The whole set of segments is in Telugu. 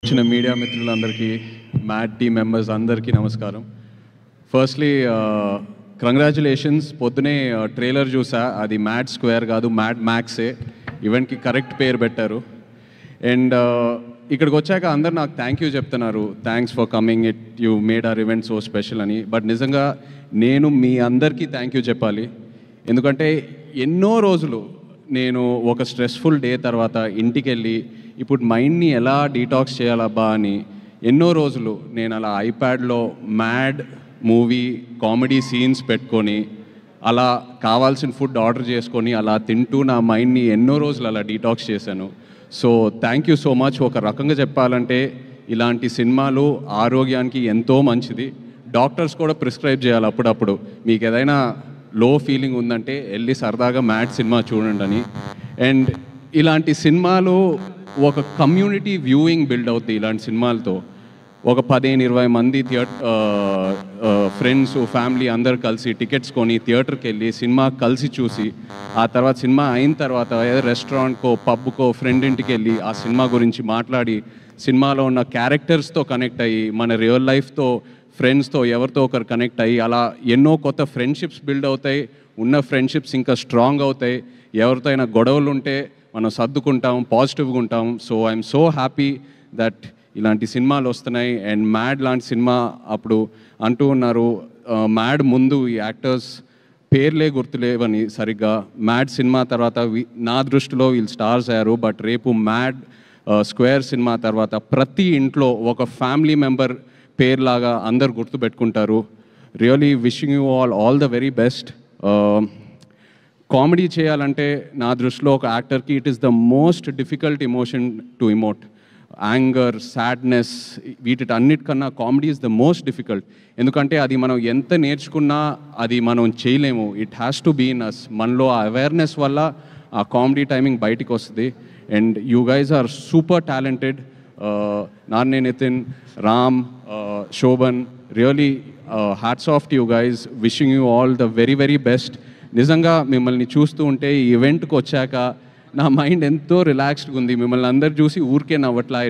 వచ్చిన మీడియా మిత్రులందరికీ మ్యాడ్ టీమ్ మెంబర్స్ అందరికీ నమస్కారం. Firstly congratulations. పొద్దునే ట్రైలర్ చూసా, అది మ్యాడ్ స్క్వేర్ కాదు, మ్యాడ్ మ్యాక్సే. ఈవెంట్కి కరెక్ట్ పేరు పెట్టారు. అండ్ ఇక్కడికి వచ్చాక అందరు నాకు థ్యాంక్ యూ చెప్తున్నారు, thanks for coming, you made our event so special అని. బట్ నిజంగా నేను మీ అందరికీ థ్యాంక్ యూ చెప్పాలి. ఎందుకంటే ఎన్నో రోజులు నేను ఒక స్ట్రెస్ఫుల్ డే తర్వాత ఇంటికి వెళ్ళి ఇప్పుడు మైండ్ని ఎలా డీటాక్స్ చేయాలబ్బా అని ఎన్నో రోజులు నేను అలా ఐప్యాడ్లో మ్యాడ్ మూవీ కామెడీ సీన్స్ పెట్టుకొని అలా కావాల్సిన ఫుడ్ ఆర్డర్ చేసుకొని అలా తింటూ నా మైండ్ని ఎన్నో రోజులు అలా డీటాక్స్ చేశాను. So thank you so much. ఒక రకంగా చెప్పాలంటే ఇలాంటి సినిమాలు ఆరోగ్యానికి ఎంతో మంచిది. డాక్టర్స్ కూడా ప్రిస్క్రైబ్ చేయాలి అప్పుడప్పుడు, మీకు ఏదైనా లో ఫీలింగ్ ఉందంటే వెళ్ళి సరదాగా మ్యాడ్ సినిమా చూడండి అని. అండ్ ఇలాంటి సినిమాలు ఒక కమ్యూనిటీ వ్యూయింగ్ బిల్డ్ అవుతుంది. ఇలాంటి సినిమాలతో ఒక 15-20 మంది ఫ్రెండ్స్ ఫ్యామిలీ అందరు కలిసి టికెట్స్ కొని థియేటర్కి వెళ్ళి సినిమా కలిసి చూసి ఆ తర్వాత సినిమా అయిన తర్వాత ఏదో రెస్టారెంట్కో పబ్కో ఫ్రెండ్ ఇంటికి వెళ్ళి ఆ సినిమా గురించి మాట్లాడి సినిమాలో ఉన్న క్యారెక్టర్స్తో కనెక్ట్ అయ్యి మన రియల్ లైఫ్తో ఫ్రెండ్స్తో ఎవరితో ఒకరు కనెక్ట్ అయ్యి అలా ఎన్నో కొత్త ఫ్రెండ్షిప్స్ బిల్డ్ అవుతాయి. ఉన్న ఫ్రెండ్షిప్స్ ఇంకా స్ట్రాంగ్ అవుతాయి. ఎవరితో అయినా గొడవలు ఉంటే మనం సర్దుకుంటాం, పాజిటివ్గా ఉంటాం. So I'm so happy that ఇలాంటి సినిమాలు వస్తున్నాయి. అండ్ మ్యాడ్ లాంటి సినిమా అప్పుడు అంటూ ఉన్నారు, మ్యాడ్ ముందు ఈ యాక్టర్స్ పేర్లే గుర్తులేవని సరిగ్గా. మ్యాడ్ సినిమా తర్వాత నా దృష్టిలో వీళ్ళు స్టార్స్ అయ్యారు. బట్ రేపు మ్యాడ్ స్క్వేర్ సినిమా తర్వాత ప్రతి ఇంట్లో ఒక ఫ్యామిలీ మెంబర్ పేర్లాగా అందరు గుర్తుపెట్టుకుంటారు. Really wishing you all the very best. Comedy చేయాలంటే నా దృష్టిలో ఒక యాక్టర్కి it is the most difficult emotion to emote. Anger, sadness, వీటికన్నిటికన్నా comedy is the most difficult. ఎందుకంటే అది మనం ఎంత నేర్చుకున్నా అది మనం చేయలేము. It has to be in us. మనలో ఆ అవేర్నెస్ వల్ల ఆ కామెడీ టైమింగ్ బయటికి వస్తుంది. And you guys are super talented. నాన్నే Nithin, Ram, Shobhan, really hats off to you guys. Wishing you all the very very best. నిజంగా మిమ్మల్ని చూస్తూ ఉంటే ఈ ఈవెంట్కి వచ్చాక నా మైండ్ ఎంతో రిలాక్స్డ్గా ఉంది. మిమ్మల్ని అందరు చూసి ఊరికే నవ్వట్లా.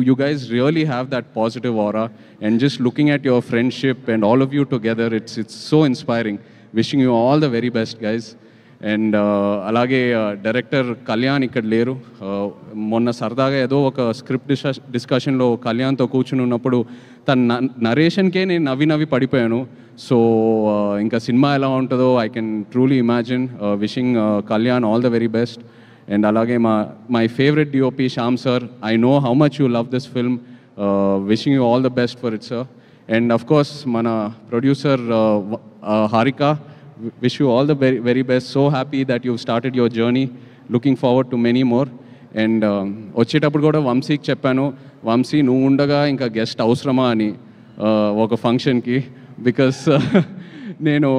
You guys really have that positive aura. And just looking at your friendship and all of you together, it's so inspiring. Wishing you all the very best guys. And అలాగే డైరెక్టర్ కళ్యాణ్ ఇక్కడ లేరు. మొన్న సరదాగా ఏదో ఒక స్క్రిప్ట్ డిస్కషన్లో కళ్యాణ్తో కూర్చుని ఉన్నప్పుడు తన నరేషన్కే నేను నవ్వి పడిపోయాను. సో ఇంకా సినిమా ఎలా ఉంటుందో I can truly imagine. Wishing Kalyan all the very best. And అలాగే my favourite DOP Shyam sir, I know how much you love this film. Wishing you all the best for it sir. And of course మన producer Harika, wish you all the very very best. So happy that you've started your journey. Looking forward to many more. And వచ్చేటప్పుడు కూడా వంశీకి చెప్పాను, వంశీ నువ్వు ఉండగా ఇంకా గెస్ట్ అవసరమా అని ఒక ఫంక్షన్కి. బికాస్ నేను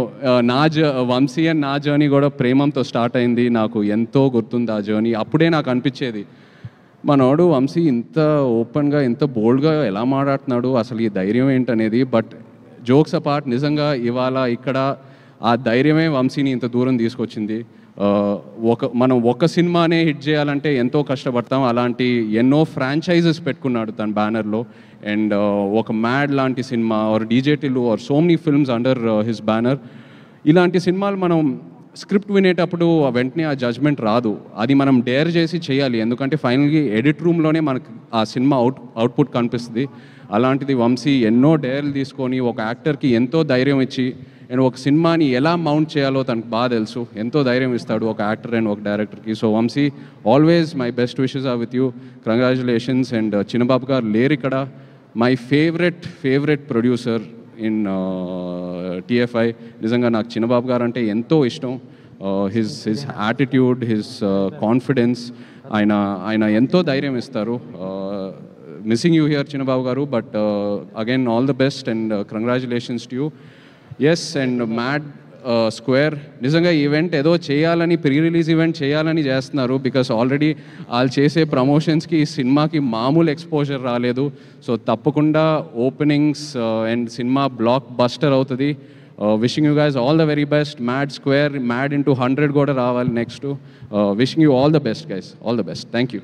వంశీ అండ్ నా జర్నీ కూడా ప్రేమంతో స్టార్ట్ అయింది. నాకు ఎంతో గుర్తుంది ఆ జర్నీ. అప్పుడే నాకు అనిపించేది, మనోడు వంశీ ఇంత ఓపెన్గా ఇంత బోల్డ్గా ఎలా మాట్లాడుతున్నాడు, అసలు ఈ ధైర్యం ఏంటనేది. బట్ జోక్స్ అపార్ట్, నిజంగా ఇవాళ ఇక్కడ ఆ ధైర్యమే వంశీని ఇంత దూరం తీసుకొచ్చింది. మనం ఒక సినిమానే హిట్ చేయాలంటే ఎంతో కష్టపడతాం. అలాంటి ఎన్నో ఫ్రాంచైజెస్ పెట్టుకున్నాడు తన బ్యానర్లో. అండ్ ఒక మ్యాడ్ లాంటి cinema or DJ Tillu or so many films under his banner. ఇలాంటి సినిమాలు మనం స్క్రిప్ట్ వినేటప్పుడు వెంటనే ఆ జడ్జ్మెంట్ రాదు. అది మనం డేర్ చేసి చేయాలి. ఎందుకంటే ఫైనల్గా ఎడిట్ రూమ్లోనే మనకు ఆ సినిమా అవుట్పుట్ కనిపిస్తుంది. అలాంటిది వంశీ ఎన్నో డేర్లు తీసుకొని ఒక యాక్టర్కి ఎంతో ధైర్యం ఇచ్చి అండ్ ఒక సినిమాని ఎలా మౌంట్ చేయాలో తనకు బాగా తెలుసు. ఎంతో ధైర్యం ఇస్తాడు ఒక యాక్టర్ అండ్ ఒక డైరెక్టర్కి. So Vamshi, always my best wishes are with you. Congratulations. And Chinnababu గారు లేరు ఇక్కడ. My favourite producer in TFI. నిజంగా నాకు చిన్నబాబు గారు అంటే ఎంతో ఇష్టం. హిజ్ యాటిట్యూడ్, హిజ్ కాన్ఫిడెన్స్, ఆయన ఎంతో ధైర్యం ఇస్తారు. మిస్సింగ్ యూ హియర్ చిన్నబాబు గారు. But again all the best and congratulations to you. Yes. And Mad Square నిజంగా ఈవెంట్ ఏదో చేయాలని, ప్రీ రిలీజ్ ఈవెంట్ చేయాలని చేస్తున్నారు. బికాస్ ఆల్రెడీ వాళ్ళు చేసే ప్రమోషన్స్కి ఈ సినిమాకి మామూలు ఎక్స్పోజర్ రాలేదు. సో తప్పకుండా openings and cinema blockbuster అవుతుంది. Wishing you guys all the very best. Mad Square, Mad into 100 కూడా రావాలి next. Wishing you all the best guys. All the best. Thank you.